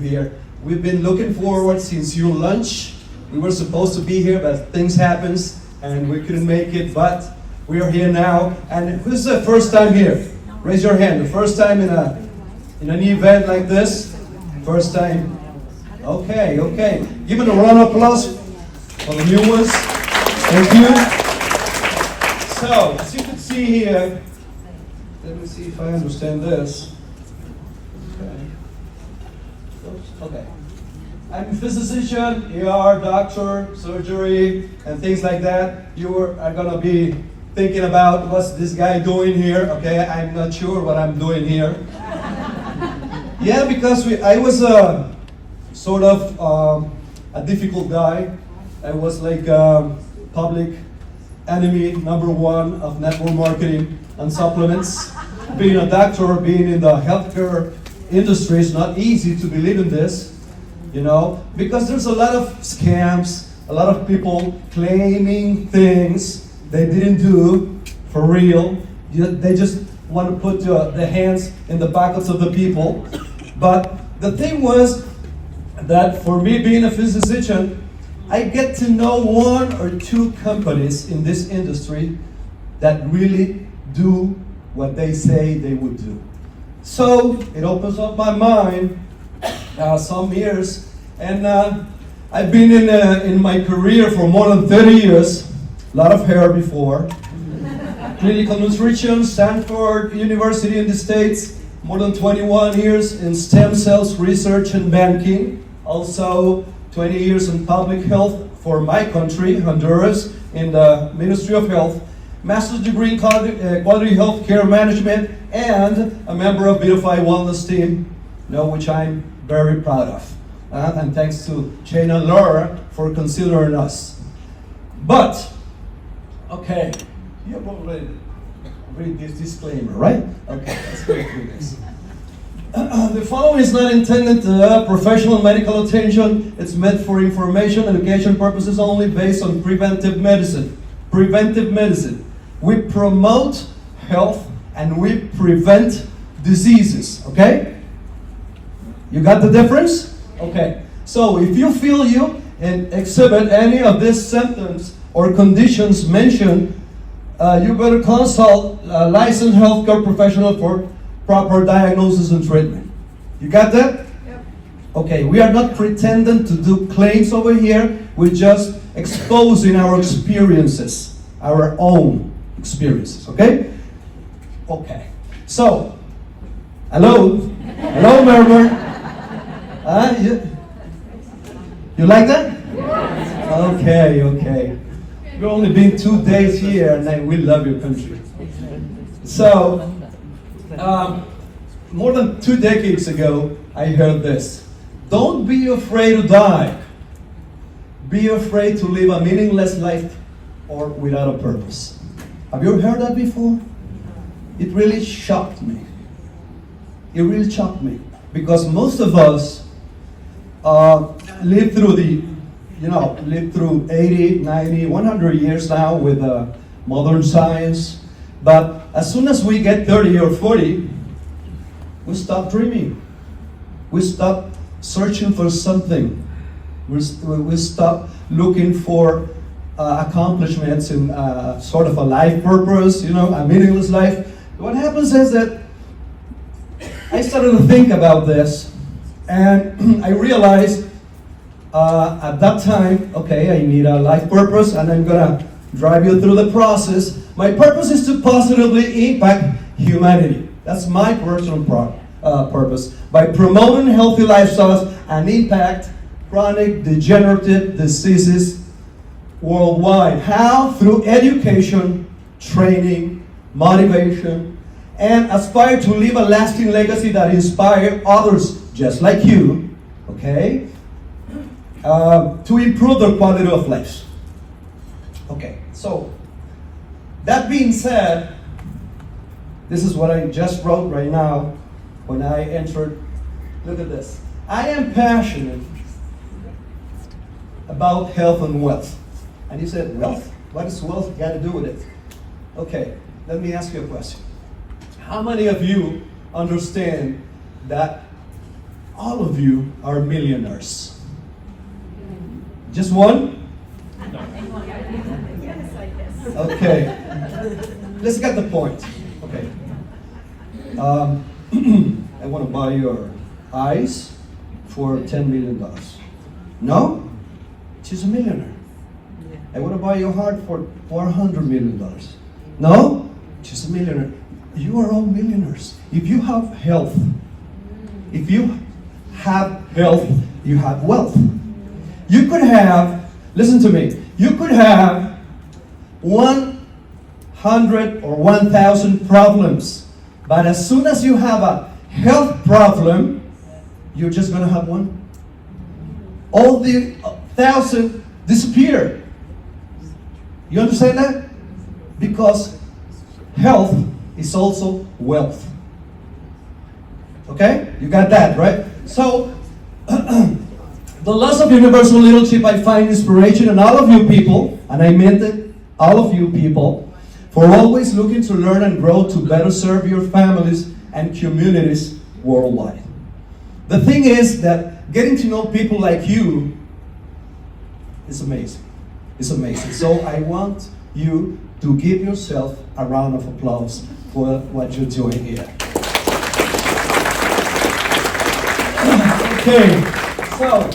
here. We've been looking forward since your lunch. We were supposed to be here, but things happens and we couldn't make it, but we are here now. And who's the first time here? Raise your hand. The first time in an event like this? First time? Okay. Give it a round of applause for the new ones. Thank you. So, as you can see here, let me see if I understand this. Okay. I'm a physician, ER, doctor, surgery, and things like that. You are gonna be thinking about what's this guy doing here, okay? I'm not sure what I'm doing here. Yeah, because I was a sort of a difficult guy. I was like public enemy #1 of network marketing and supplements. Being a doctor, being in the healthcare industry, it's not easy to believe in this, you know, because there's a lot of scams, a lot of people claiming things they didn't do for real. They just want to put the hands in the pockets of the people. But the thing was that for me being a physician, I get to know 1 or 2 companies in this industry that really do what they say they would do. So it opens up my mind some years, and I've been in my career for more than 30 years, a lot of hair before, clinical nutrition, Stanford University in the States, more than 21 years in stem cells research and banking, also 20 years in public health for my country, Honduras, in the Ministry of Health, master's degree in quality health care management, and a member of Vidafy Wellness team, which I'm very proud of. And thanks to Shane and Laura for considering us. But, okay, you have already read this disclaimer, right? Okay, let's go through this. The following is not intended to professional medical attention. It's meant for information and education purposes only, based on preventive medicine. Preventive medicine. We promote health and we prevent diseases, okay? You got the difference? Okay. So if you feel you exhibit any of these symptoms or conditions mentioned, you better consult a licensed healthcare professional for proper diagnosis and treatment. You got that? Yep. Okay, we are not pretending to do claims over here. We're just exposing our experiences, our own experiences, okay? Okay. So, hello, Melbourne. You like that? Okay. We've only been 2 days here, and we love your country. So, more than 2 decades ago, I heard this: don't be afraid to die. Be afraid to live a meaningless life or without a purpose. Have you heard that before? It really shocked me. It really shocked me because most of us live through 80, 90, 100 years now with modern science. But as soon as we get 30 or 40, we stop dreaming. We stop searching for something. We stop looking for accomplishments in sort of a life purpose, a meaningless life. What happens is that I started to think about this, and I realized at that time, okay, I need a life purpose, and I'm gonna drive you through the process. My purpose is to positively impact humanity. That's my personal purpose. By promoting healthy lifestyles and impact chronic degenerative diseases worldwide. How? Through education, training, motivation, and aspire to leave a lasting legacy that inspires others just like you, okay, to improve their quality of life. Okay, so that being said, this is what I just wrote right now when I entered. Look at this. I am passionate about health and wealth. And you said, wealth? What does wealth got to do with it? Okay, let me ask you a question. How many of you understand that all of you are millionaires? Just one? Okay. Let's get the point. Okay. I want to buy your eyes for $10 million. No? She's a millionaire. I want to buy your heart for $400 million. No? She's a millionaire. You are all millionaires. If you have health, you have wealth. You could have, listen to me, you could have 100 or 1,000 problems, but as soon as you have a health problem, you're just going to have one. All the 1,000 disappear. You understand that? Because health is also wealth. Okay? You got that, right? So, the laws of universal leadership, I find inspiration in all of you people, and I meant it, all of you people, for always looking to learn and grow to better serve your families and communities worldwide. The thing is that getting to know people like you is amazing. It's amazing. So I want you to give yourself a round of applause for what you're doing here. Okay, so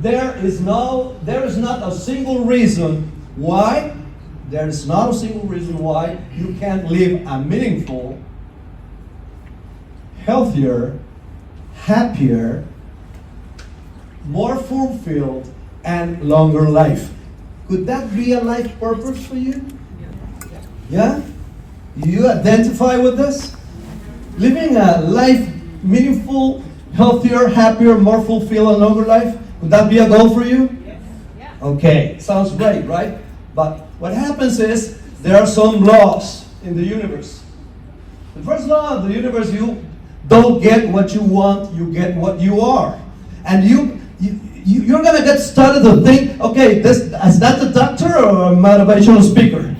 there is not a single reason why you can't live a meaningful, healthier, happier, more fulfilled, and longer life. Could that be a life purpose for you? Yeah? You identify with this? Living a life, meaningful, healthier, happier, more fulfilled, and longer life? Would that be a goal for you? Okay, sounds great, right? But what happens is there are some laws in the universe. The first law of the universe, you don't get what you want, you get what you are. And you're gonna get started to think, okay, is that the doctor or a motivational speaker?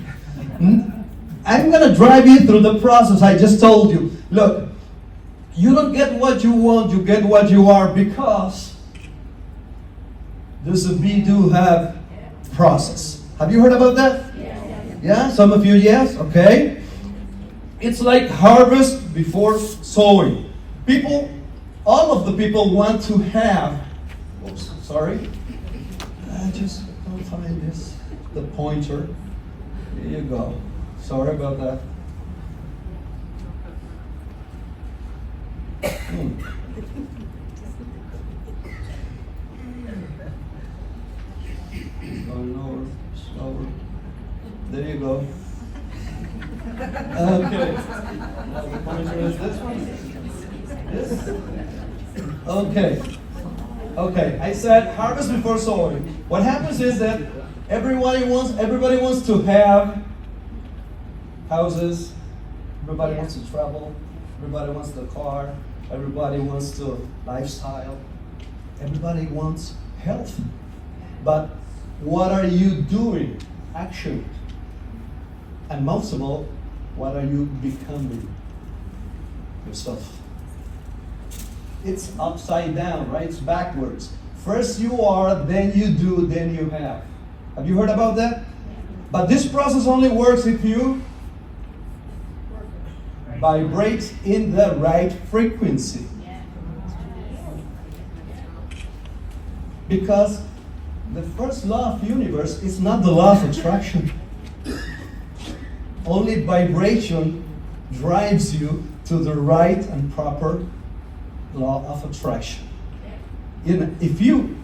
I'm gonna drive you through the process I just told you. Look, you don't get what you want, you get what you are, because there's a be, do, have process. Have you heard about that? Yeah? Some of you, yes? Okay. It's like harvest before sowing. All of the people want to have, oops, sorry. I just don't find the pointer. Here you go. Sorry about that. Going over, slower. There you go. Okay. Now the pointer is this one. This? Okay. Okay. I said harvest before sowing. What happens is that everybody wants to have houses. Everybody wants to travel. Everybody wants the car. Everybody wants the lifestyle. Everybody wants health. But what are you doing? Action. And most of all, what are you becoming yourself? It's upside down, right? It's backwards. First you are, then you do, then you have. Have you heard about that? But this process only works if you vibrate in the right frequency. Because the first law of the universe is not the law of attraction. Only vibration drives you to the right and proper law of attraction. If you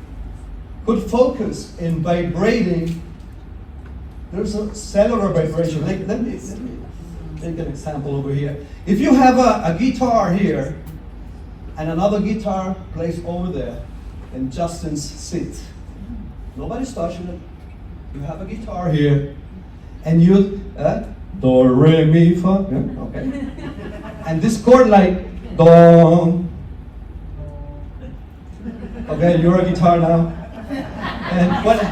could focus in vibrating, there's a cellular vibration. Let me take an example over here. If you have a guitar here and another guitar placed over there in Justin's seat, nobody's touching it. You have a guitar here, and you do, re, mi, fa. Yeah, okay. And this chord like do. Okay, you're a guitar now. And what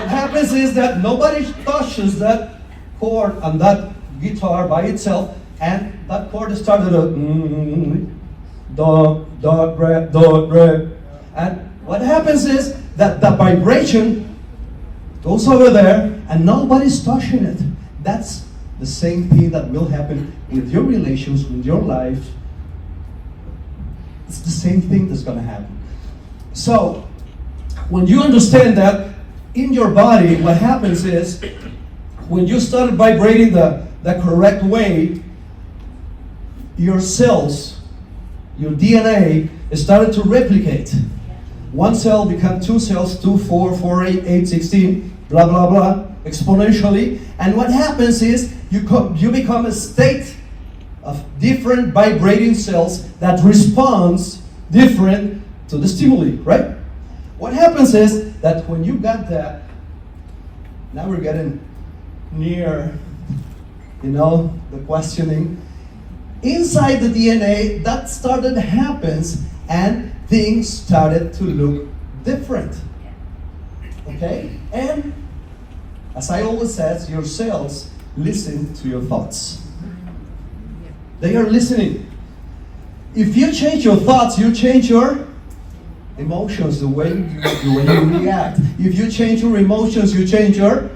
happens is that nobody touches that chord on that guitar by itself, and that chord started to do, re, do, re. And what happens is that the vibration goes over there and nobody's touching it. That's the same thing that will happen with your relations, with your life. It's the same thing that's going to happen. So, when you understand that in your body, what happens is when you start vibrating the correct way, your cells, your DNA started to replicate. One cell becomes 2 cells, 2, 4, 4, 8, 8, 16, blah, blah, blah, exponentially. And what happens is you become a state of different vibrating cells that responds different to the stimuli, right? What happens is that when you got that, now we're getting near, the questioning. Inside the DNA, that started happens and things started to look different. Okay? And as I always said, your cells listen to your thoughts. They are listening. If you change your thoughts, you change your emotions, the way you react. If you change your emotions, you change your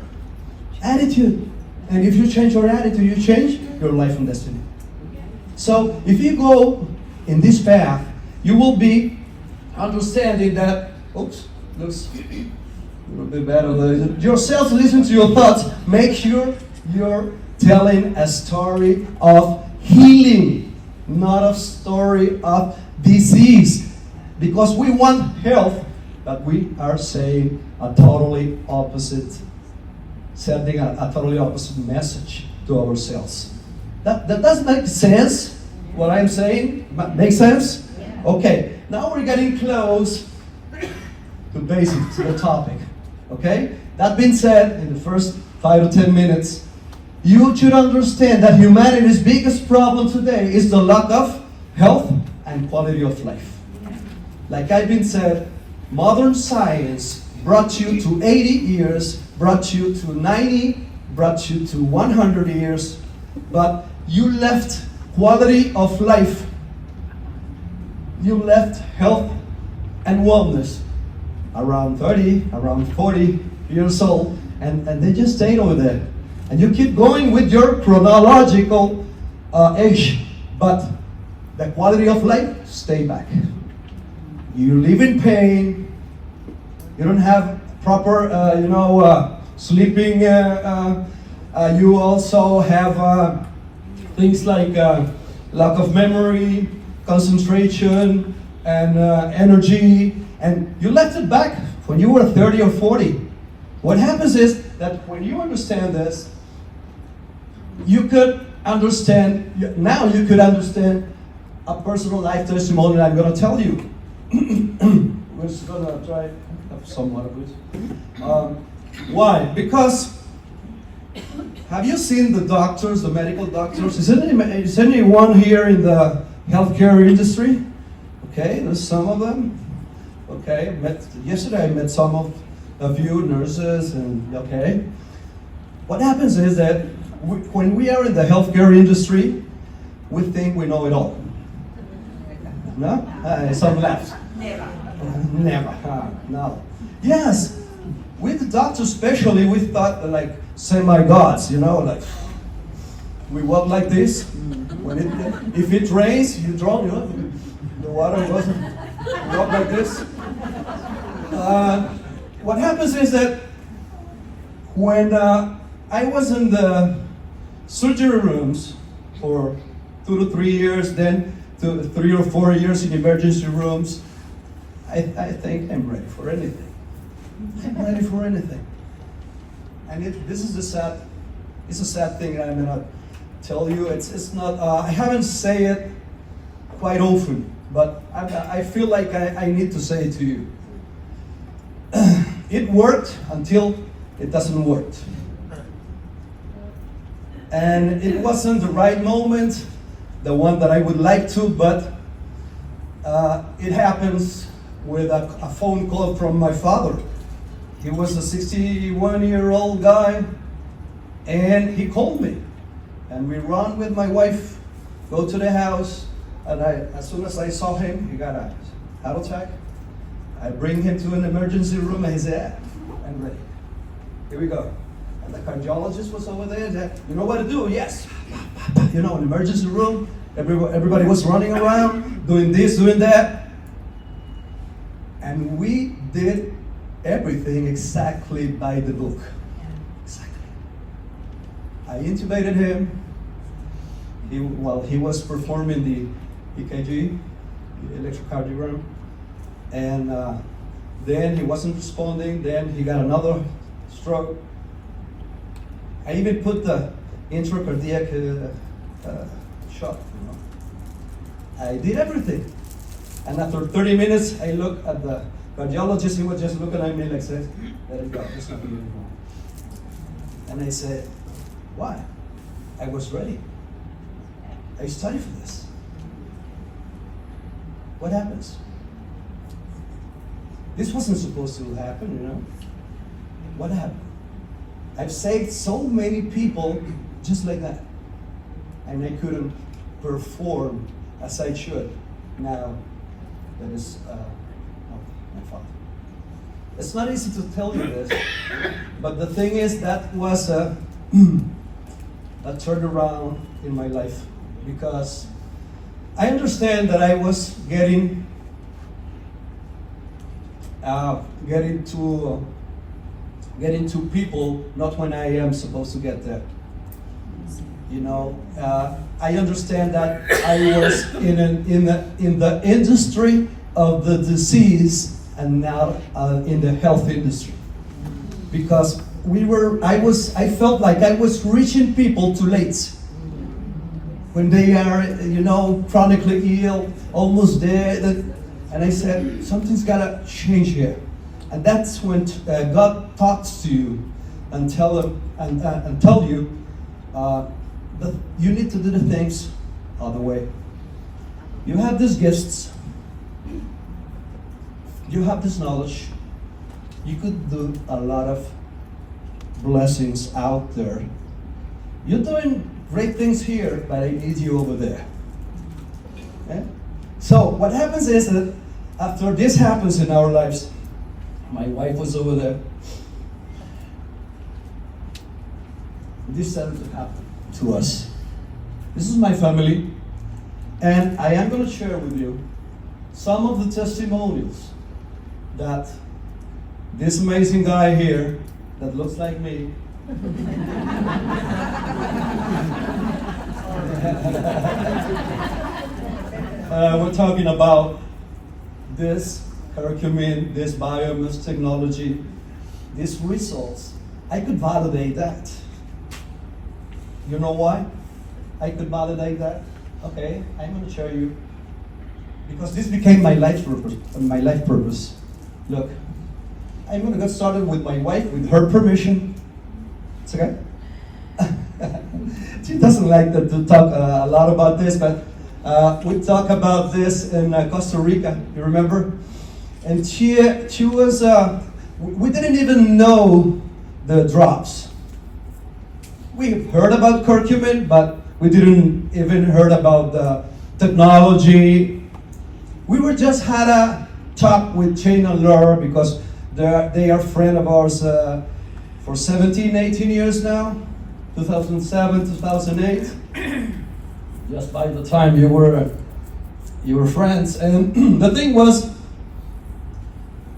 attitude. And if you change your attitude, you change your life and destiny. So if you go in this path, you will be understanding that, looks a little bit better. Your cells listen to your thoughts. Make sure you're telling a story of healing, not a story of disease. Because we want health, but we are saying a totally opposite, sending a totally opposite message to ourselves. That does make sense, what I'm saying? Make sense? Yeah. Okay, now we're getting close to basics, to the topic. Okay? That being said, in the first 5 to 10 minutes, you should understand that humanity's biggest problem today is the lack of health and quality of life. Like I've been said, modern science brought you to 80 years, brought you to 90, brought you to 100 years, but you left quality of life. You left health and wellness around 30, around 40 years old, and they just stayed over there. And you keep going with your chronological age, but the quality of life, stay back. You live in pain. You don't have proper, sleeping. You also have things like lack of memory, concentration, and energy. And you left it back when you were 30 or 40. What happens is that when you understand this, you could understand, now you could understand a personal life testimony that I'm going to tell you. We're just going to try have some water, please. Why? Because have you seen the doctors, the medical doctors? Is anyone here in the healthcare industry? Okay, there's some of them. Okay, yesterday I met some of you nurses, and okay. What happens is that when we are in the healthcare industry, we think we know it all. No? Some left. Never. No. Yes. With the doctors especially, we thought like semi-gods, like we walk like this. When if it rains, you drown, the water doesn't walk like this. What happens is that when I was in the surgery rooms for 2 to 3 years, then to 3 or 4 years in emergency rooms, I think I'm ready for anything. I'm ready for anything. And this is it's a sad thing I'm gonna tell you. It's not, I haven't said it quite often, but I feel like I need to say it to you. It worked until it doesn't work. And it wasn't the right moment, the one that I would like to, but it happens with a phone call from my father. He was a 61-year-old guy, and he called me. And we run with my wife, go to the house. And as soon as I saw him, he got a heart attack. I bring him to an emergency room, and he said, I'm ready. Here we go. And the cardiologist was over there, and said, you know what to do? Yes. You know, an emergency room, everybody was running around, doing this, doing that. And we did everything exactly by the book. Exactly. I intubated him. While he was performing the EKG, the electrocardiogram, and then he wasn't responding. Then he got another stroke. I even put the intracardiac shot. I did everything, and after 30 minutes, I looked at the cardiologist. He was just looking at me like, "Said, let it go. It's not anymore." And I said, "Why? I was ready. I studied for this. What happens? This wasn't supposed to happen, you know? What happened? I've saved so many people just like that. And I couldn't perform as I should. Now, that is my fault. It's not easy to tell you this, but the thing is that was a turnaround in my life. Because I understand that I was getting to people not when I am supposed to get there. You know, I understand that I was in the industry of the disease and now in the health industry, because I felt like I was reaching people too late. When they are, you know, chronically ill, almost dead, and I said, something's gotta change here. And that's when God talks to you and tell you that you need to do the things other way. You have these gifts, you have this knowledge, you could do a lot of blessings out there. You're doing great things here, but I need you over there. Okay? So what happens is that after this happens in our lives, my wife was over there. This started to happen to us. This is my family, and I am going to share with you some of the testimonials that this amazing guy here that looks like me we're talking about this curcumin, this biomass technology, these results. I could validate that. You know why I could validate that? Okay, I'm going to show you, because this became my life purpose. Look, I'm going to get started with my wife, with her permission. It's okay? She doesn't like to talk a lot about this, but we talked about this in Costa Rica, you remember? And she was, we didn't even know the drops. We heard about curcumin, but we didn't even heard about the technology. We were just had a talk with Shane and Laura, because they are friend of ours for 17, 18 years now, 2007, 2008. Just by the time you were friends. And the thing was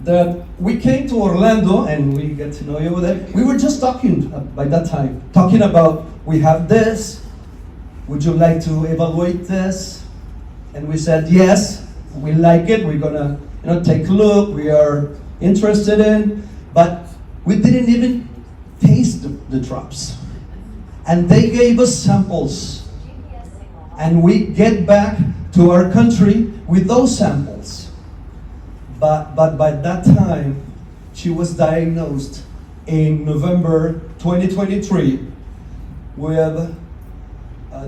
that we came to Orlando and we get to know you over there. We were just talking by that time, talking about, we have this, would you like to evaluate this? And we said, yes, we like it, we're gonna take a look, we are interested in, but we didn't even taste the drops. And they gave us samples. And we get back to our country with those samples. But by that time, she was diagnosed in November 2023 with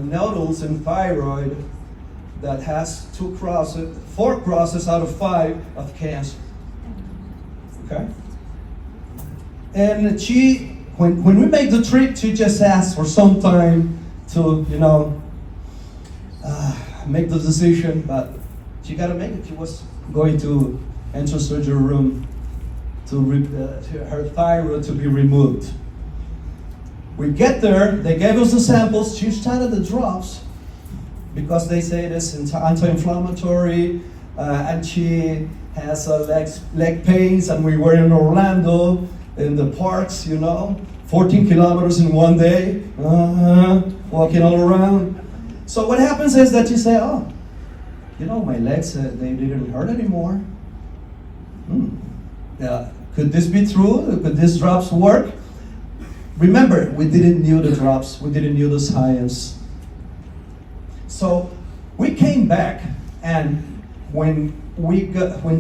nodules in thyroid that has 4 crosses out of 5 of cancer. Okay? And she, when we made the trip, she just asked for some time to, make the decision, but she got to make it. She was going to enter surgery room to her thyroid to be removed. We get there, they gave us the samples, she started the drops because they say this is anti-inflammatory, and she has leg pains, and we were in Orlando in the parks, 14 kilometers in one day, walking all around. So what happens is that you say, oh, my legs, they didn't hurt anymore. Could this be true? Could these drops work? Remember, we didn't know the drops. We didn't know the science. So we came back, and when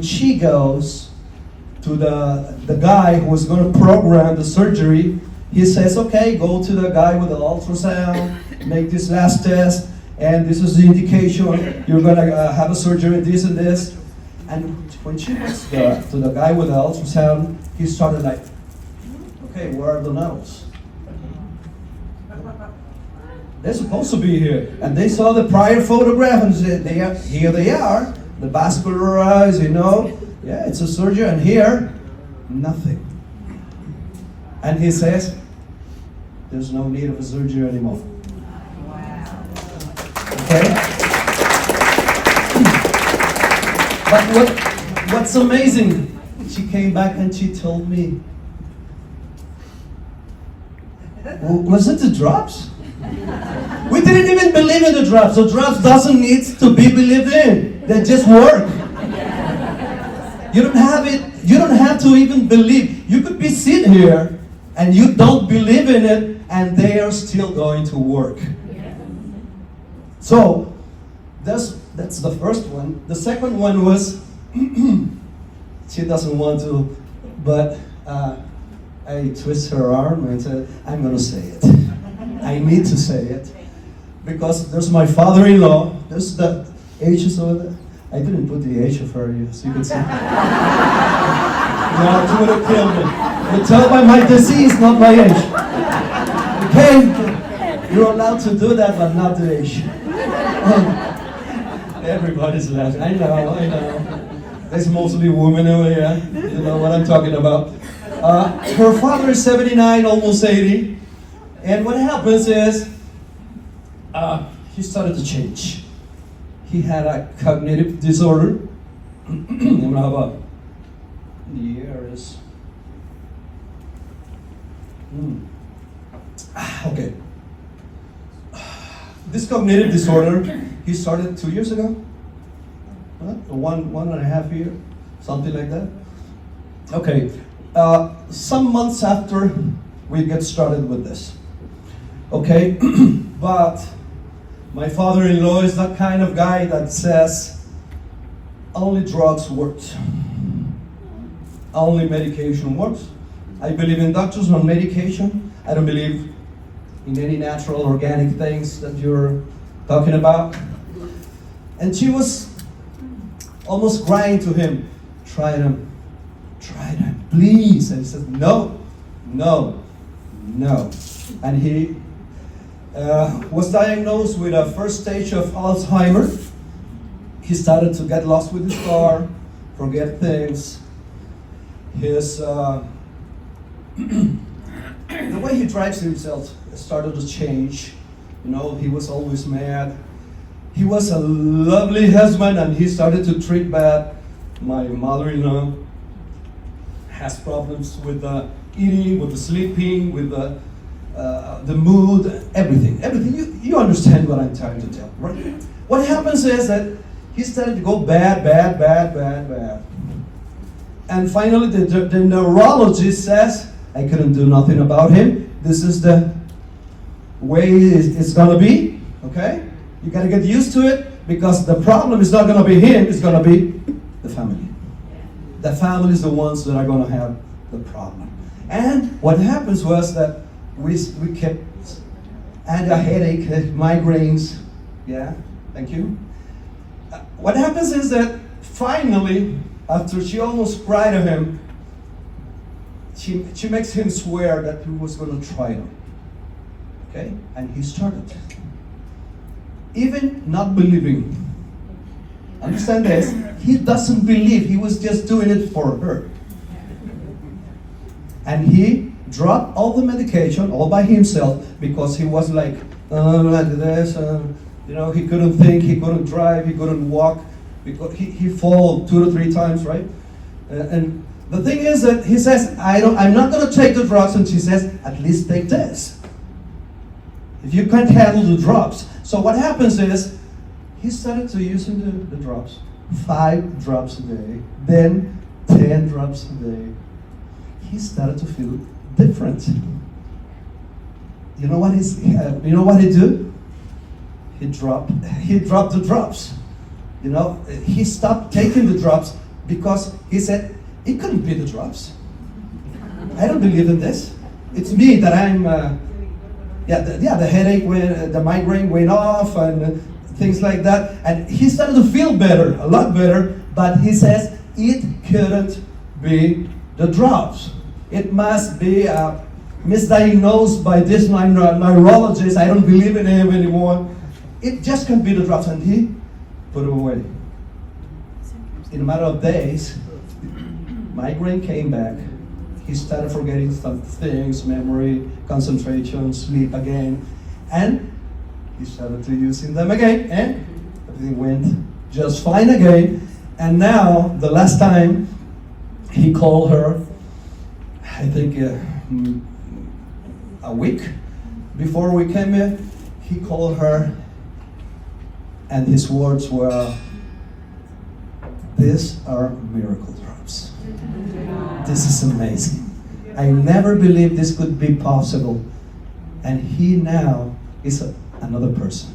she goes to the guy who was going to program the surgery, he says, okay, go to the guy with the ultrasound, make this last test, and this is the indication. You're going to have a surgery, this and this. And when she went to the guy with the ultrasound, he started like, okay, where are the nodes? They're supposed to be here. And they saw the prior photograph and said, here they are, the vascularized, yeah, it's a surgery, and here, nothing. And he says, there's no need of a surgery anymore. Wow. Okay? But what's amazing, she came back and she told me, was it the drops? We didn't even believe in the drops. The drops doesn't need to be believed in. They just work. You don't have to even believe. You could be sitting here and you don't believe in it, and they are still going to work. So that's the first one. The second one was she doesn't want to, but I twist her arm and said, I'm going to say it. I need to say it because there's my father-in-law. There's the ages over there. I didn't put the age of her, so you can see. No, you would have killed me. You tell by my disease, not my age. Okay? You're allowed to do that, but not the age. Everybody's laughing. I know. There's mostly women over here. You know what I'm talking about. Her father is 79, almost 80. And what happens is, he started to change. He had a cognitive disorder. The year is... Okay. This cognitive disorder, he started 2 years ago. One and a half year, something like that. Okay. Some months after we get started with this. Okay, but my father-in-law is that kind of guy that says only drugs works. Only medication works. I believe in doctors on medication. I don't believe in any natural organic things that you're talking about. And she was almost crying to him, try them, please. And he said, no. And he was diagnosed with a first stage of Alzheimer's. He started to get lost with his car, forget things. His the way he drives himself started to change. He was always mad. He was a lovely husband, and he started to treat bad. My mother-in-law has problems with the eating, with the sleeping, with the mood, everything. You understand what I'm trying to tell, right? What happens is that he started to go bad. And finally the neurologist says, I couldn't do nothing about him. This is the way it's gonna be, okay? You gotta get used to it, because the problem is not gonna be him, it's gonna be the family. The family is the ones that are gonna have the problem. And what happens was that we kept, and a headache, migraines, yeah, thank you. What happens is that finally, after she almost cried at him, she makes him swear that he was going to try them. Okay? And he started. even not believing. Understand this? He doesn't believe. He was just doing it for her. And he dropped all the medication all by himself because he was like this. He couldn't think, he couldn't drive, he couldn't walk because he fall 2 to 3 times, right? And the thing is that he says, I'm not going to take the drugs, and she says, at least take this. If you can't handle the drops. So what happens is, he started to using the drops, 5 drops a day, then 10 drops a day. He started to feel different. You know what he did? He dropped the drops. He stopped taking the drops because he said, it couldn't be the drops. I don't believe in this. It's me that I'm, the headache went, the migraine went off and things like that. And he started to feel better, a lot better, but he says, it couldn't be the drops. It must be misdiagnosed by this neurologist. I don't believe in him anymore. It just can't be the drops. And he put them away. In a matter of days, migraine came back. He started forgetting some things, memory, concentration, sleep again. And he started to using them again. And everything went just fine again. And now, the last time he called her, I think a week before we came here, he called her, and his words were, "These are miracle drops. This is amazing. I never believed this could be possible." And he now is another person.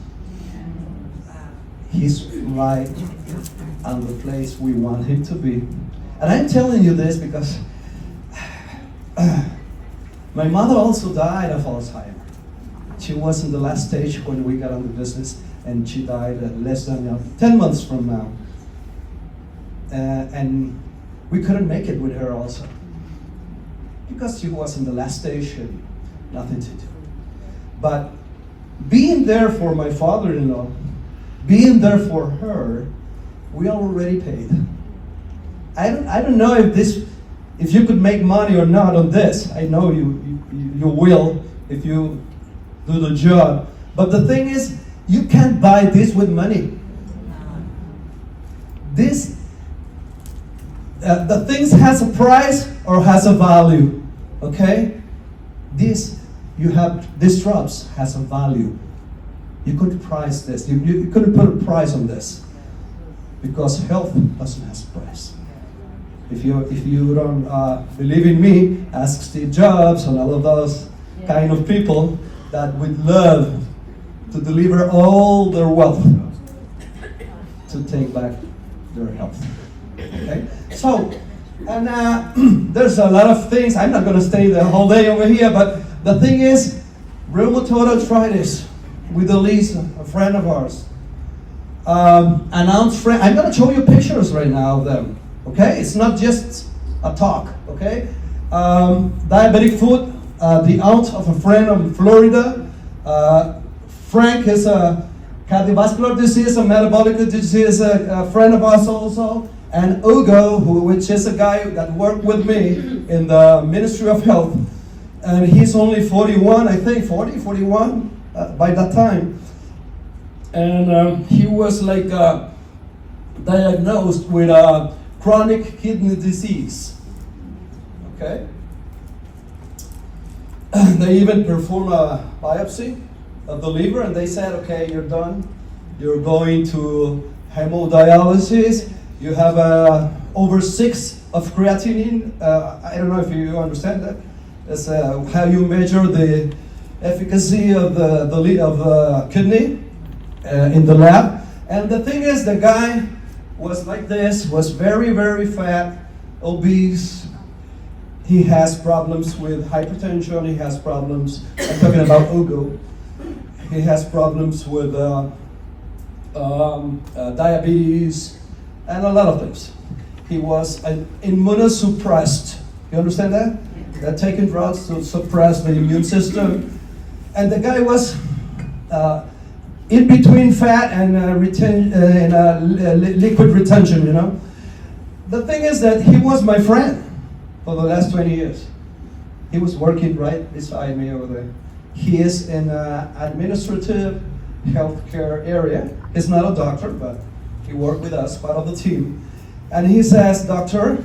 He's right on the place we want him to be. And I'm telling you this because my mother also died of Alzheimer's. She was in the last stage when we got on the business, and she died less than 10 months from now. And we couldn't make it with her also, because she was in the last stage and nothing to do. But being there for my father-in-law, being there for her, we are already paid. I don't know if you could make money or not on this. I know you will if you do the job. But the thing is, you can't buy this with money. The things has a price or has a value. Okay? These drops has a value. You couldn't price this. You couldn't put a price on this, because health doesn't have a price. If you don't believe in me, ask Steve Jobs and all of those kind of people that would love to deliver all their wealth to take back their health. Okay? So, and there's a lot of things. I'm not going to stay the whole day over here, but the thing is, rheumatoid arthritis with Elise, a friend of ours. Announced friend. I'm going to show you pictures right now of them. Okay, it's not just a talk. Okay, diabetic foot. The aunt of a friend in Florida. Frank is a cardiovascular disease, a metabolic disease, a friend of ours also. And Ugo, which is a guy that worked with me in the Ministry of Health, and he's only 41, I think, 41 by that time. And he was like diagnosed with chronic kidney disease. Okay? They even performed a biopsy of the liver, and they said, okay, you're done. You're going to hemodialysis. You have over 6 of creatinine. I don't know if you understand that. That's how you measure the efficacy of the kidney in the lab. And the thing is, the guy was like this, was very, very fat, obese. He has problems with hypertension. He has problems, I'm talking about Ugo. He has problems with diabetes and a lot of things. He was immunosuppressed. You understand that? They're taking drugs to suppress the immune system. And the guy was in between fat and liquid retention, you know. The thing is that he was my friend for the last 20 years. He was working right beside me over there. He is in administrative healthcare area. He's not a doctor, but he worked with us, part of the team. And he says, "Doctor,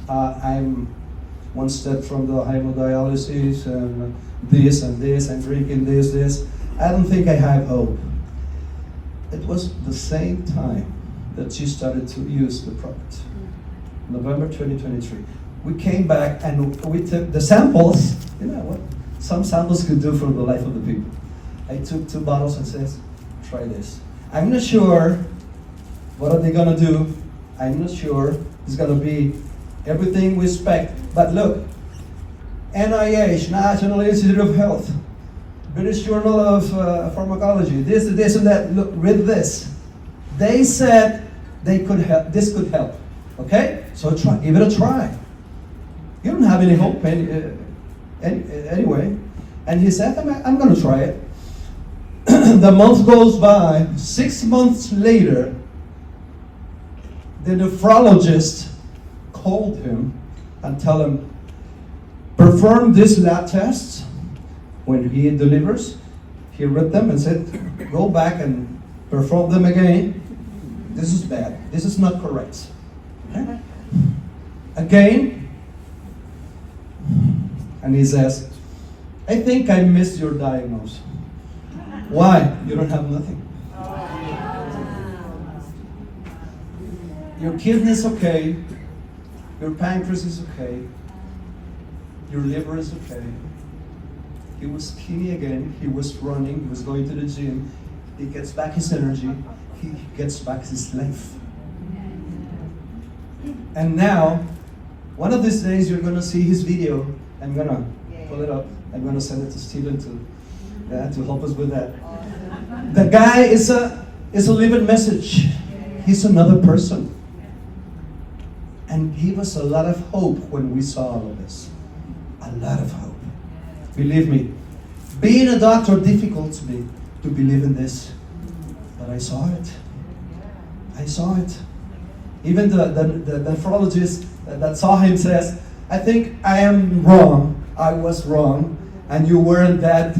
I'm one step from the hemodialysis and this and this and drinking this. I don't think I have hope." It was the same time that she started to use the product. November 2023. We came back and we took the samples. You know what some samples could do for the life of the people. I took 2 bottles and says, "Try this." I'm not sure what are they gonna do. I'm not sure it's gonna be everything we expect. But look, NIH, National Institute of Health, British Journal of Pharmacology, this and that. Look, read this. They said they could help. This could help. Okay, so try. Give it a try. You don't have any hope anyway. And he said, "I'm going to try it." The month goes by. 6 months later, the nephrologist called him and tell him, "Perform these lab tests." When he delivers, he read them and said, "Go back and perform them again. This is bad. This is not correct." Okay? Again, and he says, "I think I missed your diagnosis." Why? You don't have nothing. Your kidney is okay. Your pancreas is okay. Your liver is okay. He was skinny again. He was running. He was going to the gym. He gets back his energy. He gets back his life. And now, one of these days, you're going to see his video. I'm going to pull it up. I'm going to send it to Steven to help us with that. The guy is a living message. He's another person. And gave us a lot of hope when we saw all of this. A lot of hope. Believe me, being a doctor, difficult to me to believe in this. But I saw it. I saw it. Even the nephrologist that saw him says, "I think I am wrong. I was wrong, and you weren't that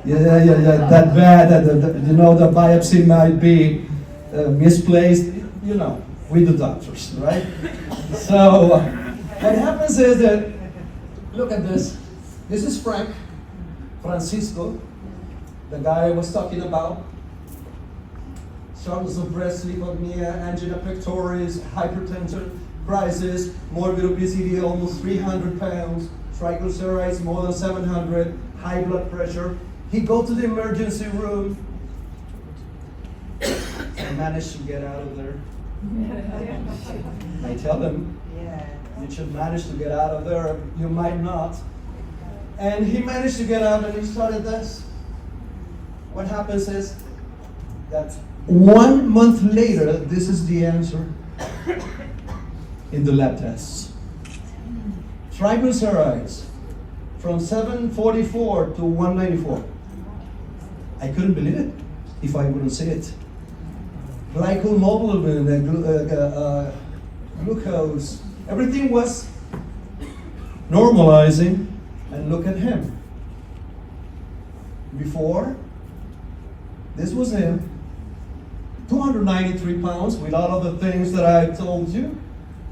that bad. The biopsy might be misplaced. You know, with the doctors, right?" So what happens is that, look at this. This is Francisco, the guy I was talking about. Shortness of breath, sleep apnea, angina pectoris, hypertension, crisis, morbid obesity, almost 300 pounds, triglycerides more than 700, high blood pressure. He go to the emergency room and managed to get out of there. I tell them, you should manage to get out of there. You might not. And he managed to get out and he started this. What happens is that 1 month later, this is the answer in the lab tests. Triglycerides from 744 to 194. I couldn't believe it if I wouldn't see it. Glycohemoglobin, glucose, everything was normalizing. And look at him. Before, this was him. 293 pounds with all of the things that I told you.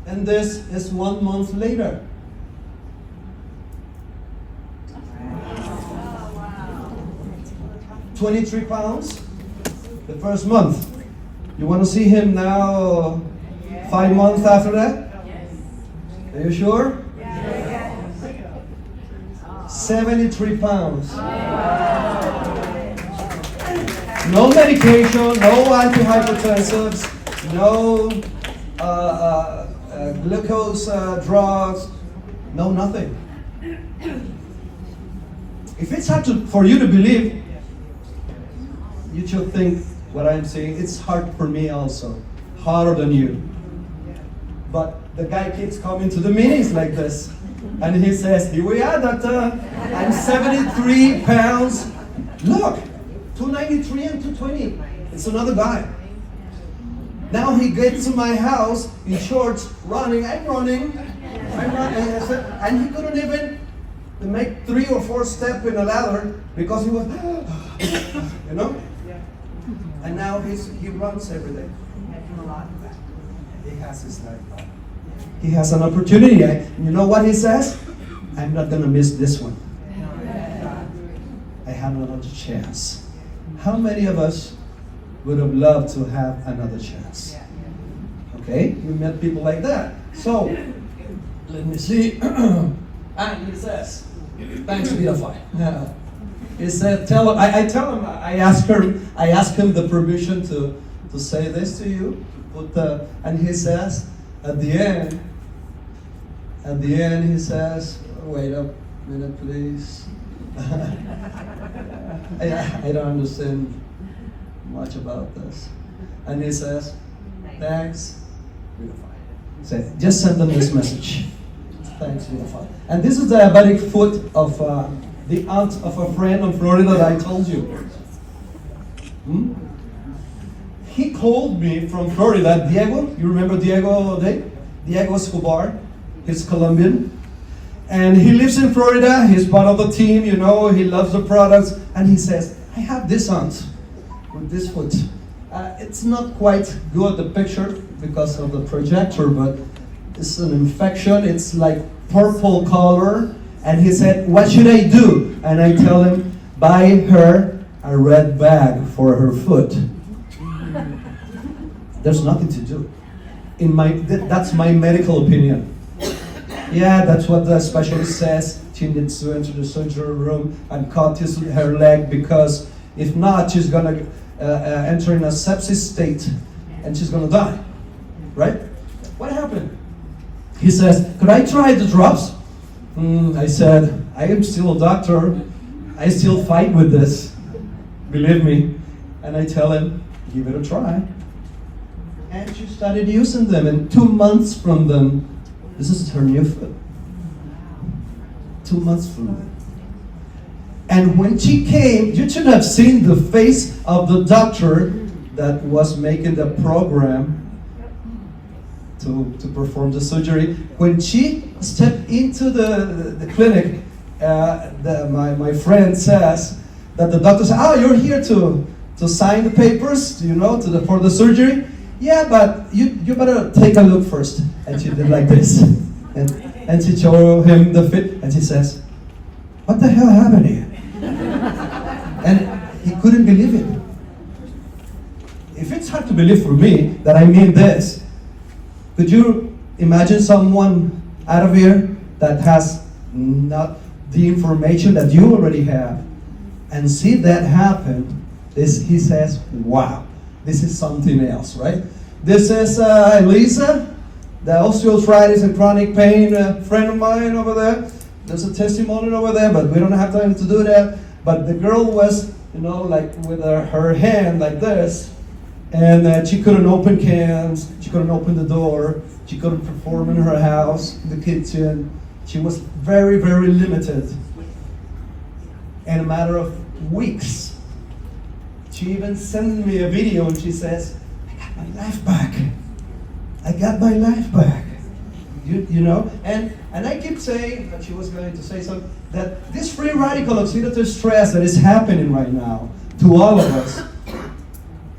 And this is 1 month later. 23 pounds the first month. You want to see him now 5 months after that? Are you sure? 73 pounds. No medication, no antihypertensives, no glucose drugs, no nothing. If it's hard for you to believe, you should think what I'm saying. It's hard for me also, harder than you. But the guy keeps coming to the meetings like this. And he says, "Here we are, doctor. I'm 73 pounds. Look, 293 and 220. It's another guy. Now he gets to my house in shorts, running. I'm running. And he couldn't even make 3 or 4 steps in a ladder because he was, you know? And now he runs every day. He has his life back. He has an opportunity. You know what he says? I'm not going to miss this one. I have another chance. How many of us would have loved to have another chance? Okay, we met people like that. So, let me see. And he says, thanks, Vidafy. He said, I tell him, I ask him the permission to say this to you, and he says, at the end, he says, wait a minute, please. I don't understand much about this. And he says, thanks, Vidafy. Say, just send them this message. Thanks, Vidafy. And this is the diabetic foot of the aunt of a friend in Florida that I told you. He called me from Florida, Diego. You remember Diego Day? Diego Escobar. He's Colombian. And he lives in Florida. He's part of the team, you know. He loves the products. And he says, I have this aunt with this foot. It's not quite good, the picture, because of the projector, but it's an infection. It's like purple color. And he said, what should I do? And I tell him, buy her a red bag for her foot. There's nothing to do. That's my medical opinion. Yeah, that's what the specialist says. She needs to enter the surgery room and cut her leg, because if not, she's gonna enter in a sepsis state and she's gonna die. Right? What happened? He says, could I try the drops? I said, I am still a doctor. I still fight with this. Believe me. And I tell him, give it a try. And she started using them, and 2 months from them, this is her new foot. 2 months from them. And when she came, you should have seen the face of the doctor that was making the program to perform the surgery. When she stepped into the clinic, my friend says that the doctor said, oh, you're here to sign the papers, you know, for the surgery? Yeah, but you better take a look first. And she did like this. And she showed him the fit, and she says, what the hell happened here? And he couldn't believe it. If it's hard to believe for me that I mean this, could you imagine someone out of here that has not the information that you already have and see that happen? He says, wow, this is something else, right? This is Elisa, the osteoarthritis and chronic pain friend of mine over there. There's a testimony over there, but we don't have time to do that. But the girl was, you know, like with her hand like this, and she couldn't open cans, she couldn't open the door, she couldn't perform in her house, in the kitchen. She was very, very limited. In a matter of weeks, she even sent me a video and she says, I got my life back. I got my life back. You know? And I keep saying that she was going to say something, that this free radical oxidative stress that is happening right now to all of us,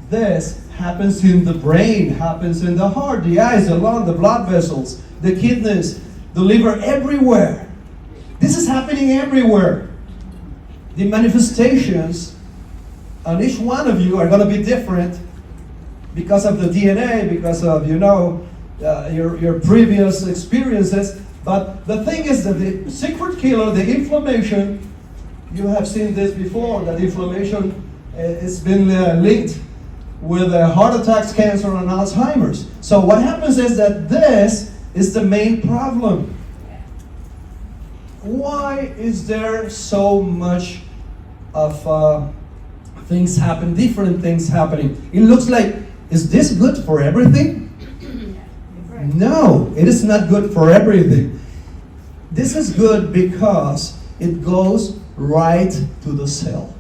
this happens in the brain, happens in the heart, the eyes, the lung, the blood vessels, the kidneys, the liver, everywhere. This is happening everywhere. The manifestations on each one of you are going to be different because of the DNA, because of, you know, your previous experiences. But the thing is that the secret killer, the inflammation, you have seen this before, that inflammation has been linked with heart attacks, cancer, and Alzheimer's. So what happens is that this is the main problem. Why is there so much of things happen, different things happening? It looks like, is this good for everything? No, it is not good for everything. This is good because it goes right to the cell.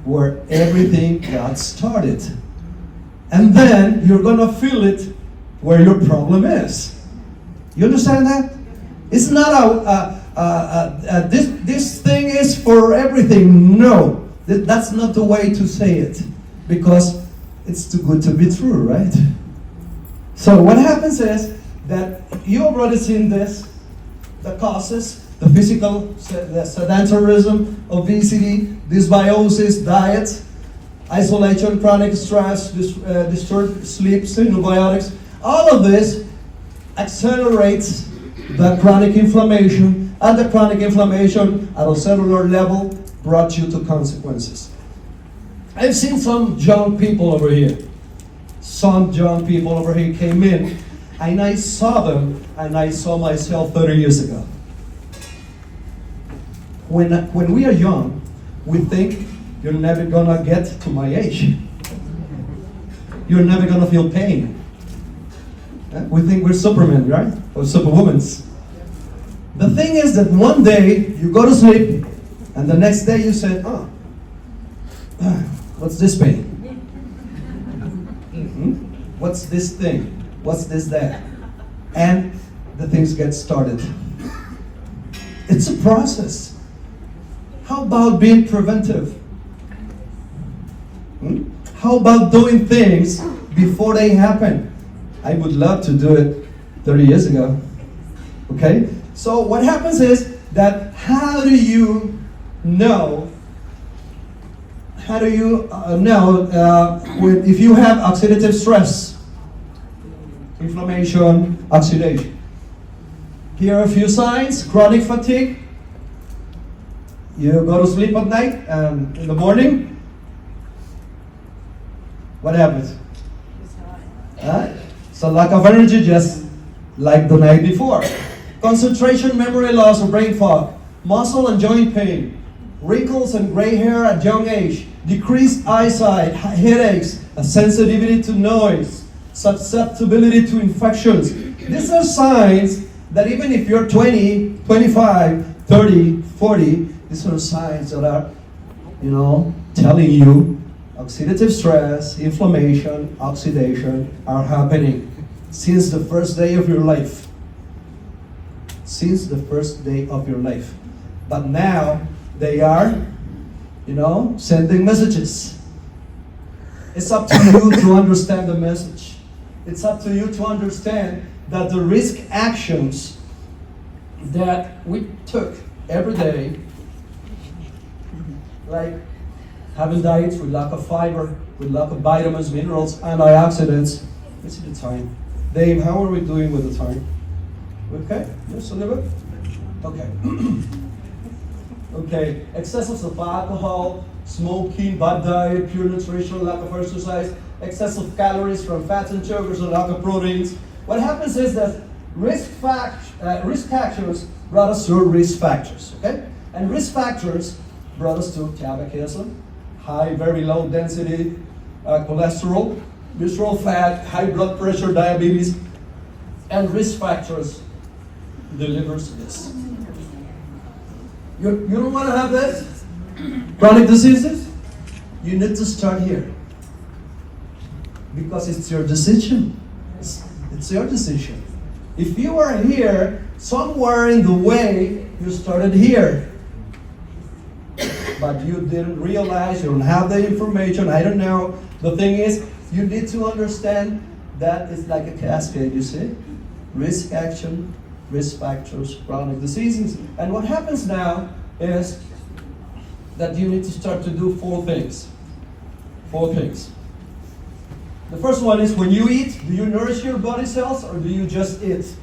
where everything got started. And then you're gonna feel it where your problem is. You understand that? It's not this thing is for everything. No, that's not the way to say it, because it's too good to be true, right? So what happens is that you already seen this, the causes, the physical, the sedentarism, obesity, dysbiosis, diet, isolation, chronic stress, disturbed sleep, symbiotics. All of this accelerates the chronic inflammation, and the chronic inflammation at a cellular level brought you to consequences. I've seen some young people over here. Some young people over here came in, and I saw them, and I saw myself 30 years ago. When we are young, we think you're never gonna get to my age. You're never gonna feel pain. We think we're Supermen, right? Or Superwomans. The thing is that one day you go to sleep, and the next day you say, what's this pain? What's this thing? What's this that? And the things get started. It's a process. How about being preventive? How about doing things before they happen? I would love to do it 30 years ago. Okay? So what happens is that how do you know if you have oxidative stress, inflammation, oxidation? Here are a few signs. Chronic fatigue. You go to sleep at night, and in the morning, what happens? So lack of energy, just like the night before. Concentration, memory loss, or brain fog. Muscle and joint pain. Wrinkles and gray hair at young age. Decreased eyesight, headaches, a sensitivity to noise, susceptibility to infections. These are signs that even if you're 20, 25, 30, 40, these are signs that are, telling you oxidative stress, inflammation, oxidation are happening since the first day of your life. Since the first day of your life. But now they are, sending messages. It's up to you to understand the message. It's up to you to understand that the risk actions that we took every day, like having diets with lack of fiber, with lack of vitamins, minerals, antioxidants. Let's see the time. Dave, how are we doing with the time? Okay, just a little bit? Okay. Okay, excesses of alcohol, smoking, bad diet, poor nutrition, lack of exercise, excessive calories from fats and sugars, and lack of proteins. What happens is that risk factors brought us to risk factors, okay? And risk factors brought us to tabacism, high, very low density cholesterol, visceral fat, high blood pressure, diabetes, and risk factors delivers this. You don't want to have this? Chronic diseases? You need to start here. Because it's your decision. It's your decision. If you are here, somewhere in the way, you started here. But you didn't realize, you don't have the information, I don't know. The thing is, you need to understand that it's like a cascade, you see? Risk action, risk factors, chronic diseases. And what happens now is that you need to start to do four things. Four things. The first one is when you eat, do you nourish your body cells or do you just eat?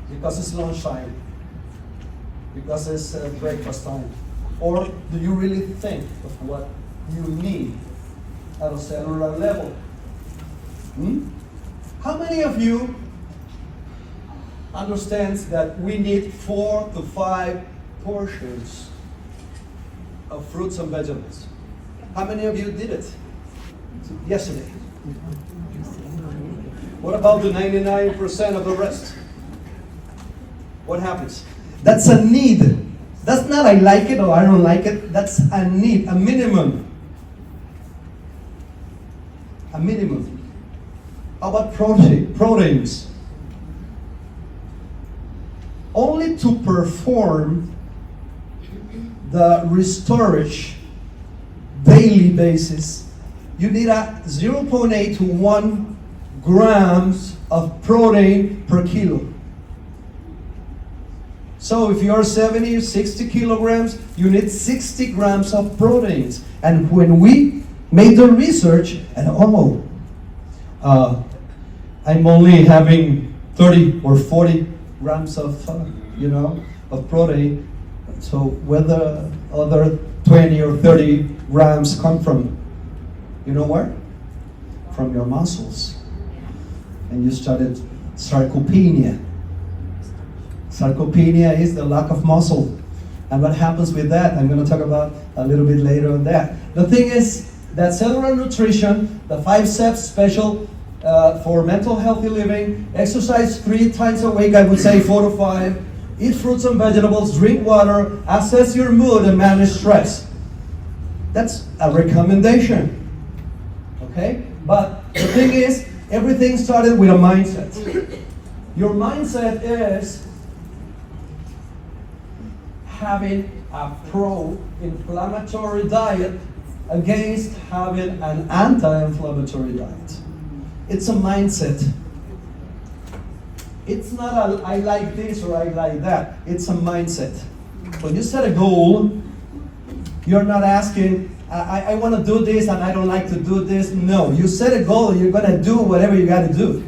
Because it's lunchtime. Because it's breakfast time. Or do you really think of what you need at a cellular level? How many of you understands that we need 4 to 5 portions of fruits and vegetables? How many of you did it yesterday? What about the 99% of the rest? What happens? That's a need. That's not I like it or I don't like it. That's a need, a minimum. a minimum. How about proteins? Only to perform the restorage daily basis, you need a 0.8 to 1 grams of protein per kilo. So if you're 70 or 60 kilograms, you need 60 grams of proteins. And when we made the research, and I'm only having 30 or 40 grams of, of protein. So whether other 20 or 30 grams come from, you know where? From your muscles. And you started sarcopenia. Sarcopenia is the lack of muscle. And what happens with that, I'm going to talk about a little bit later on that. The thing is that cellular nutrition, the 5 steps special for mental healthy living, exercise 3 times a week, I would say 4 to 5, eat fruits and vegetables, drink water, assess your mood, and manage stress. That's a recommendation. Okay? But the thing is, everything started with a mindset. Your mindset is having a pro-inflammatory diet against having an anti-inflammatory diet. It's a mindset. It's not a I like this or I like that. It's a mindset. When you set a goal, you're not asking, I want to do this and I don't like to do this. No, you set a goal and you're going to do whatever you got to do.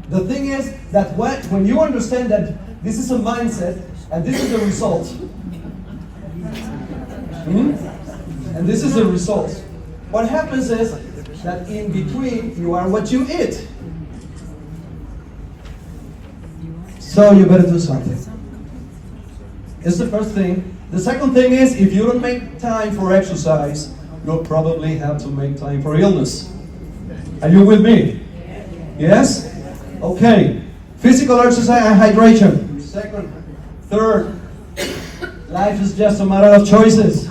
The thing is that when you understand that this is a mindset and this is the result, and this is the result, what happens is that in between you are what you eat. So you better do something. It's the first thing. The second thing is, if you don't make time for exercise, you'll probably have to make time for illness. Are you with me? Yes? Okay. Physical exercise and hydration. Second. Third. Life is just a matter of choices.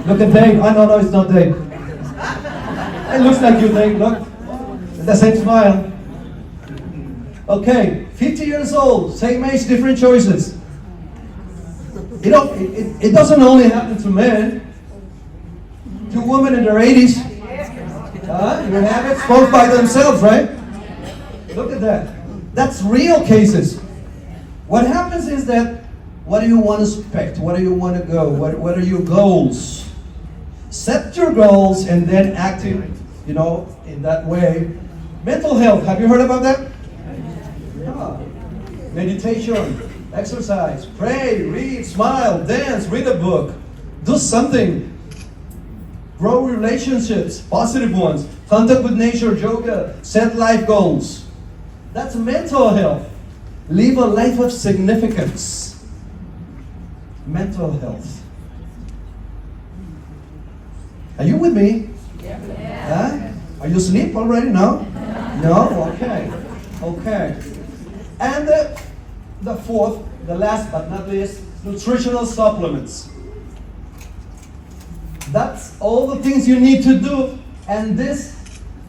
Look at Dave. Oh, no, it's not Dave. It looks like you, Dave. Look. The same smile. Okay. 50 years old. Same age, different choices. It doesn't only happen to men. To women in their 80s. You have it both by themselves, right? Look at that. That's real cases. What happens is that, what do you want to expect? Where do you want to go? What are your goals? Set your goals and then act in that way. Mental health, have you heard about that? Meditation, exercise, pray, read, smile, dance, read a book. Do something. Grow relationships, positive ones. Contact with nature, yoga, set life goals. That's mental health. Live a life of significance. Mental health. Are you with me? Yeah. Are you asleep already? No? No? Okay. Okay. And the fourth, the last but not least, nutritional supplements. That's all the things you need to do. And this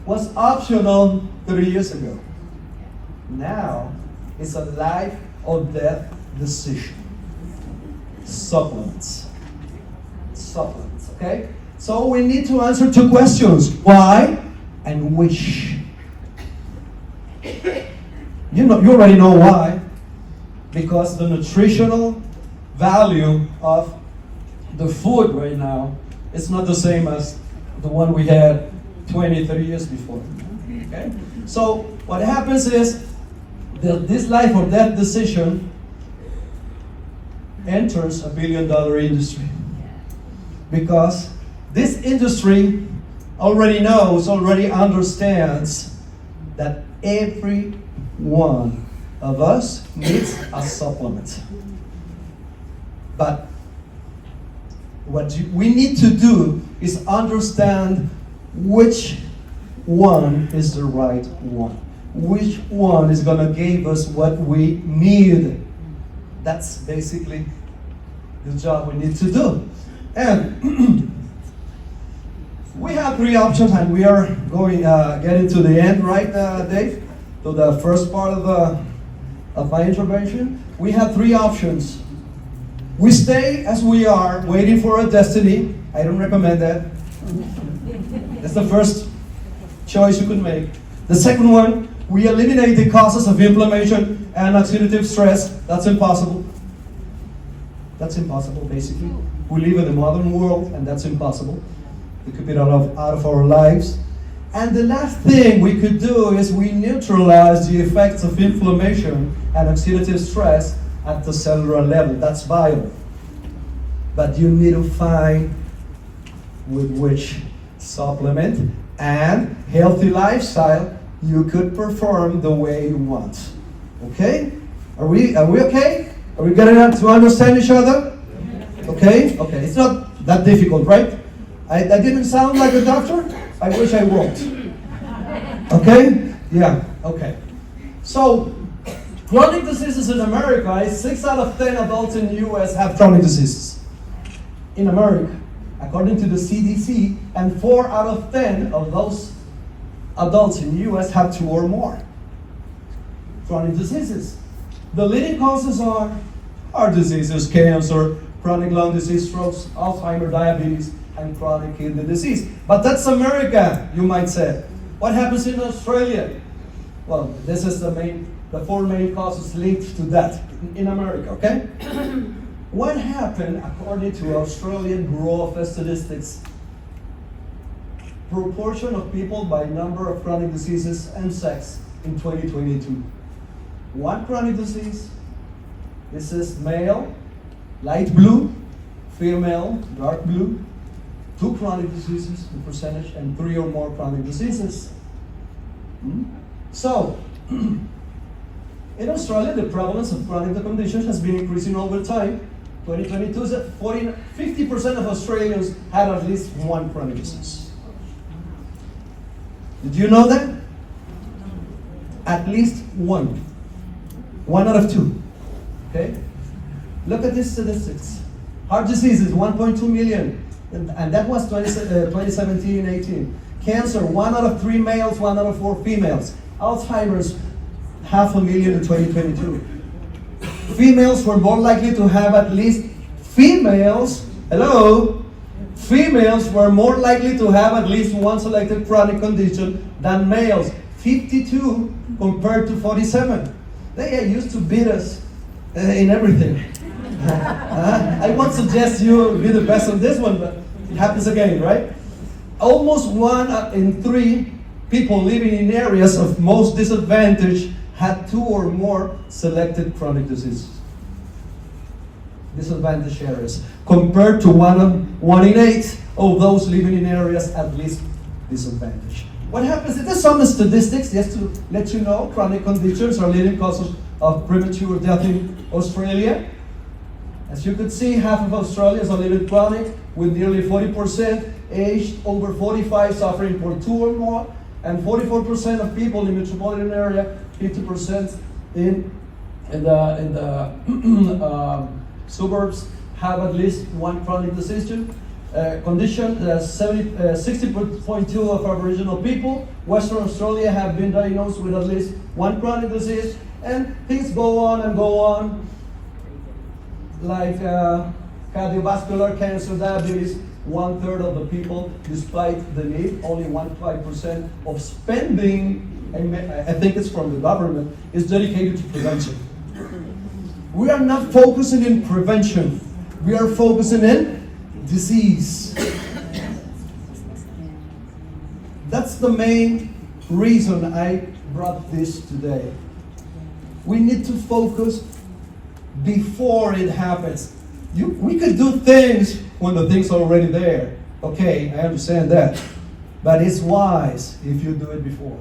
was optional 3 years ago. Now, it's a life or death decision. Supplements. Supplements, okay? So we need to answer 2 questions. Why and which? You already know why. Because the nutritional value of the food right now is not the same as the one we had 20, 30 years before. Okay? So what happens is that this life or death decision enters a $1 billion industry. Because this industry already understands that every one of us needs a supplement. But what we need to do is understand which one is the right one. Which one is going to give us what we need. That's basically the job we need to do. And We have three options, and we are going getting to the end, right, Dave? To the first part of my intervention. We have three options. We stay as we are, waiting for a destiny. I don't recommend that. That's the first choice you could make. The second one, we eliminate the causes of inflammation and oxidative stress. That's impossible. That's impossible, basically. We live in the modern world, and that's impossible. We could be out of our lives. And the last thing we could do is we neutralize the effects of inflammation and oxidative stress at the cellular level. That's viable. But you need to find with which supplement and healthy lifestyle you could perform the way you want. Okay? Are we okay? Are we getting to understand each other? Okay? Okay. It's not that difficult, right? I didn't sound like a doctor? I wish I won't. Okay? Yeah, okay. So, chronic diseases in America, 6 out of 10 adults in the US have chronic diseases. In America, according to the CDC, and 4 out of 10 of those adults in the US have 2 or more chronic diseases. The leading causes are heart diseases, cancer, chronic lung disease, strokes, Alzheimer's, diabetes, and chronic kidney disease. But that's America, you might say. What happens in Australia? Well, this is the 4 main causes linked to that in America, okay? What happened according to Australian Bureau of Statistics? Proportion of people by number of chronic diseases and sex in 2022. 1 chronic disease, this is male, light blue, female, dark blue. 2 chronic diseases in percentage, and 3 or more chronic diseases. So, in Australia, the prevalence of chronic conditions has been increasing over time. 2022 is that 50% of Australians had at least 1 chronic disease. Did you know that? At least 1. 1 out of 2. Okay? Look at these statistics. Heart diseases, 1.2 million. And that was 2017-18. Cancer, 1 out of 3 males, 1 out of 4 females. Alzheimer's, 500,000 in 2022. Females were more likely to have at least, females were more likely to have at least 1 selected chronic condition than males. 52 compared to 47. They used to beat us in everything. I won't suggest you be the best on this one, but it happens again, right? Almost 1 in 3 people living in areas of most disadvantage had 2 or more selected chronic diseases. Disadvantaged areas, compared to 1 in 8 of those living in areas at least disadvantaged. What happens? There's some statistics just to let you know. Chronic conditions are leading causes of premature death in Australia. As you could see, half of Australians are living chronic, with nearly 40% aged over 45 suffering for 2 or more, and 44% of people in the metropolitan area, 50% in the suburbs have at least 1 chronic condition. 60.2 of Aboriginal people, Western Australia, have been diagnosed with at least 1 chronic disease, and things go on and go on. Like cardiovascular cancer, diabetes, 1/3 of the people, despite the need, only 1.5% of spending, I think it's from the government, is dedicated to prevention. We are not focusing in prevention. We are focusing in disease. That's the main reason I brought this today. We need to focus before it happens. We could do things when the things are already there. Okay, I understand that. But it's wise if you do it before.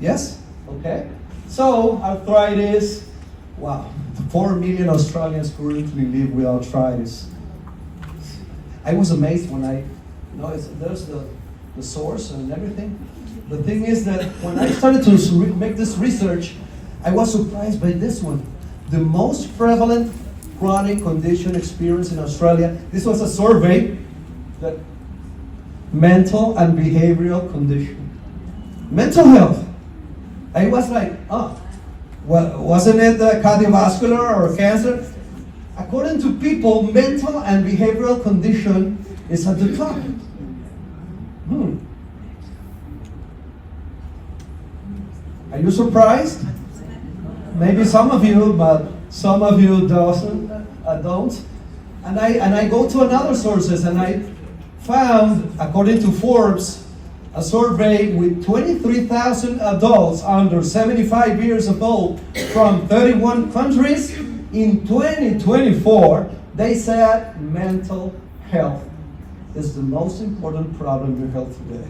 Yes? Okay? So, arthritis. Wow. 4 million Australians currently live with arthritis. I was amazed when there's the source and everything. The thing is that when I started to make this research, I was surprised by this one. The most prevalent chronic condition experienced in Australia. This was a survey that mental and behavioral condition. Mental health. I was like, oh, well, wasn't it cardiovascular or cancer? According to people, mental and behavioral condition is at the top. Are you surprised? Maybe some of you, but some of you don't. And I go to another sources, and I found, according to Forbes, a survey with 23,000 adults under 75 years old from 31 countries. In 2024, they said mental health is the most important problem in health today.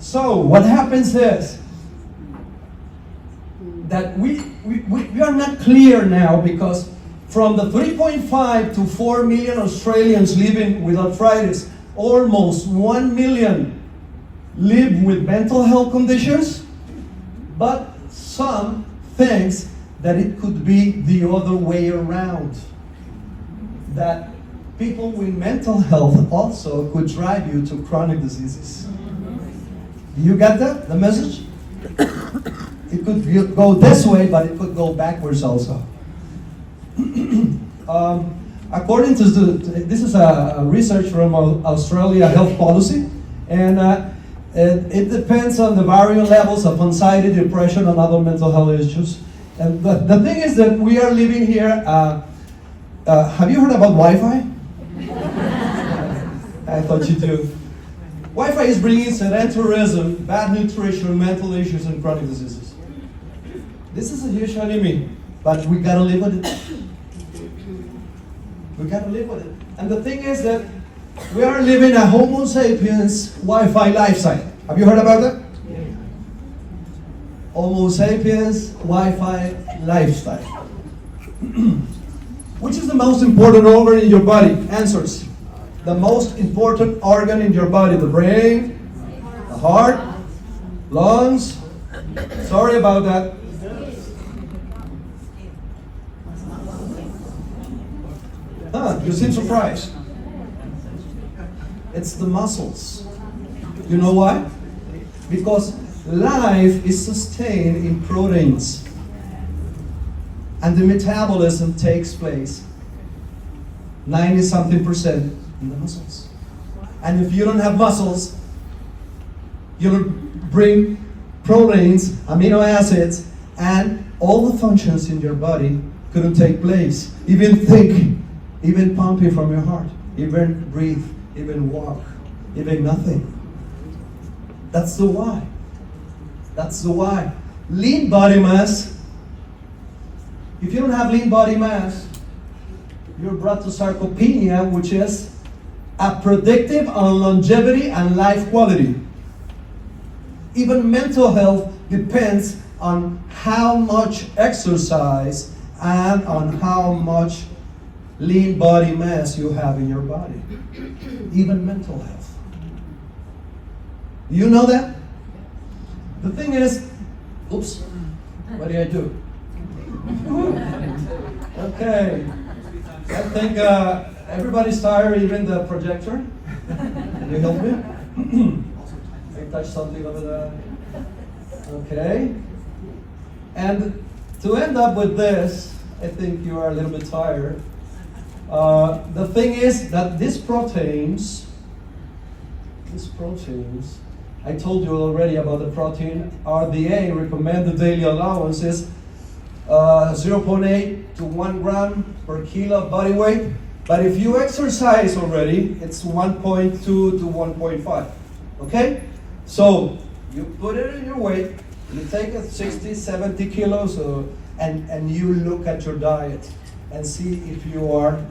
So what happens is that we are not clear now, because from the 3.5 to 4 million Australians living with arthritis, almost 1 million live with mental health conditions, but some thinks that it could be the other way around, that people with mental health also could drive you to chronic diseases. Do you get that, the message? It could go this way, but it could go backwards also. According to this is a research from Australia Health Policy, and it depends on the varying levels of anxiety, depression, and other mental health issues. And the thing is that we are living here. Have you heard about Wi-Fi? I thought you do. Wi-Fi is bringing sedentarism, bad nutrition, mental issues, and chronic diseases. This is a huge enemy, but we gotta live with it. We gotta live with it. And the thing is that we are living a Homo sapiens Wi-Fi lifestyle. Have you heard about that? Yeah. Homo sapiens Wi-Fi lifestyle. Which is the most important organ in your body? Answers. The most important organ in your body: the brain, the heart, lungs. Sorry about that. You seem surprised. It's the muscles. You know why? Because life is sustained in proteins, and the metabolism takes place 90-something% in the muscles. And if you don't have muscles, you don't bring proteins, amino acids, and all the functions in your body couldn't take place. Even think, even pumping from your heart, even breathe, even walk, even nothing. That's the why. That's the why. Lean body mass. If you don't have lean body mass, you're brought to sarcopenia, which is a predictive on longevity and life quality. Even mental health depends on how much exercise and on how much lean body mass you have in your body. Even mental health. You know that? The thing is, oops, what did I do? Okay, I think everybody's tired, even the projector. Can you help me? I touched something over there. Okay. And to end up with this, I think you are a little bit tired. The thing is that these proteins, I told you already about the protein. RDA recommended daily allowance is 0.8 to 1 gram per kilo of body weight. But if you exercise already, it's 1.2 to 1.5. Okay? So you put it in your weight, you take it 60, 70 kilos, and you look at your diet and see if you are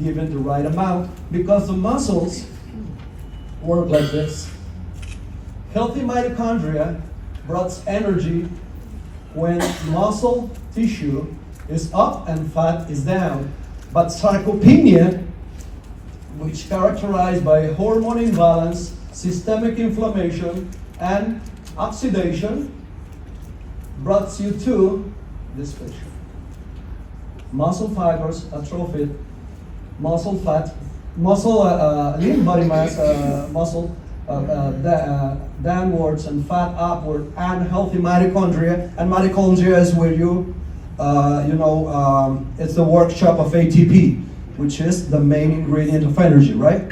given the right amount, because the muscles work like this. Healthy mitochondria brings energy when muscle tissue is up and fat is down. But sarcopenia, which is characterized by hormone imbalance, systemic inflammation, and oxidation, brings you to this picture. Muscle fibers atrophied, muscle fat muscle, lean body mass, muscle downwards and fat upward, and healthy mitochondria. And mitochondria is where it's the workshop of ATP, which is the main ingredient of energy, right?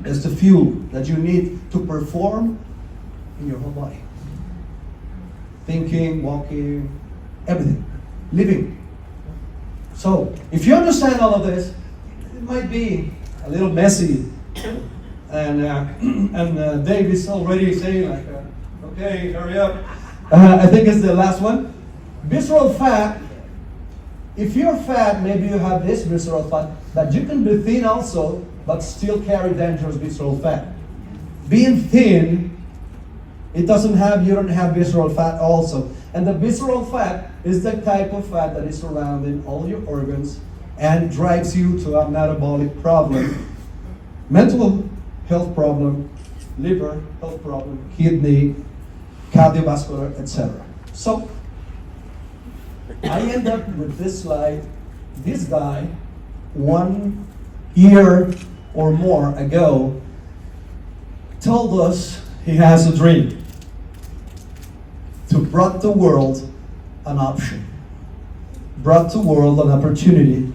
It's the fuel that you need to perform in your whole body. Thinking, walking, everything, living. So, if you understand all of this, it might be a little messy, and Dave is already saying like, okay, hurry up. I think it's the last one. Visceral fat. If you're fat, maybe you have this visceral fat, but you can be thin also, but still carry dangerous visceral fat. Being thin, you don't have visceral fat also. And the visceral fat is the type of fat that is surrounding all your organs and drives you to a metabolic problem, mental health problem, liver health problem, kidney, cardiovascular, etc. So, I end up with this slide. This guy, 1 year or more ago, told us he has a dream to bring the world an option, brought the world an opportunity,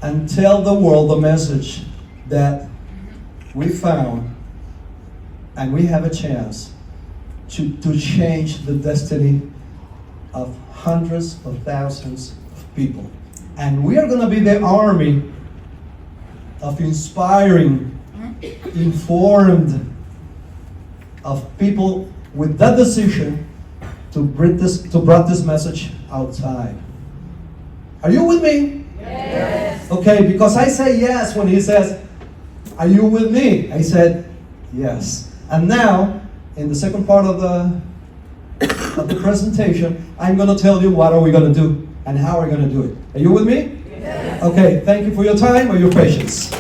and tell the world the message that we found and we have a chance to change the destiny of hundreds of thousands of people. And we are going to be the army of inspiring, informed of people with that decision to bring this message outside. Are you with me? Yes. Okay, because I say yes when he says, are you with me? I said yes. And now, in the second part of the presentation, I'm going to tell you what are we going to do and how we're going to do it. Are you with me? Yes. Okay, thank you for your time or your patience.